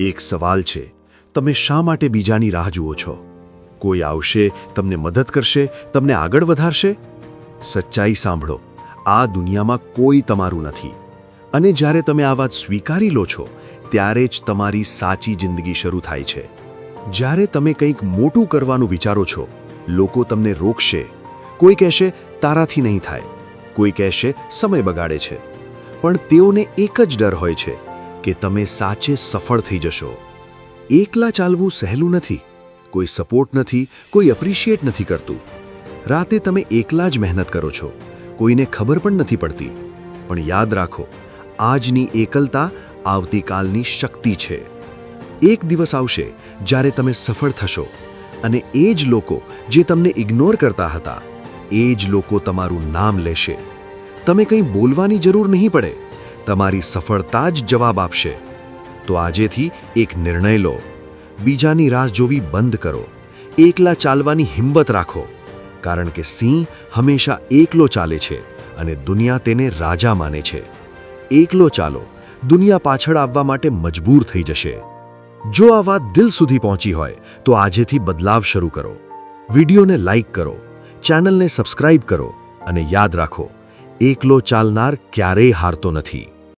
એક સવાલ છે, તમે શા માટે બીજાની રાહ જુઓ છો? કોઈ આવશે, તમને મદદ કરશે, તમને આગળ વધારશે? સચ્ચાઈ સાંભળો, આ દુનિયામાં કોઈ તમારું નથી. અને જ્યારે તમે આ વાત સ્વીકારી લો છો, ત્યારે જ તમારી સાચી જિંદગી શરૂ થાય છે. જ્યારે તમે કંઈક મોટું કરવાનું વિચારો છો, લોકો તમને રોકશે. કોઈ કહેશે, તારાથી નહીં થાય. કોઈ કહેશે, સમય બગાડે છે. પણ તેઓને એક જ ડર હોય છે કે તમે સાચે સફળ થઈ જશો. એકલા ચાલવું સહેલું નથી. કોઈ સપોર્ટ નથી, કોઈ એપ્રિશિએટ નથી કરતું. રાતે તમે એકલા જ મહેનત કરો છો, કોઈને ખબર પણ નથી પડતી. પણ યાદ રાખો, આજની એકલતા આવતીકાલની શક્તિ છે. એક દિવસ આવશે જ્યારે તમે સફળ થશો, અને એ જ લોકો જે તમને ઇગ્નોર કરતા હતા, એ જ લોકો તમારું નામ લેશે. તમે કંઈ બોલવાની જરૂર નહીં પડે, તમારી સફળતા જ જવાબ આપશે. તો આજેથી એક નિર્ણય લો. બીજાની રાહ જોવી બંધ કરો. એકલા ચાલવાની હિંમત રાખો. કારણ કે સિંહ હંમેશા એકલો ચાલે છે અને દુનિયા તેને રાજા માને છે. એકલો ચાલો, દુનિયા પાછળ આવવા માટે મજબૂર થઈ જશે. જો આ વાત દિલ સુધી પહોંચી હોય તો આજેથી બદલાવ શરૂ કરો. વિડીયોને લાઈક કરો, ચેનલને સબસ્ક્રાઇબ કરો અને યાદ રાખો, એકલો ચાલનાર ક્યારેય હારતો નથી.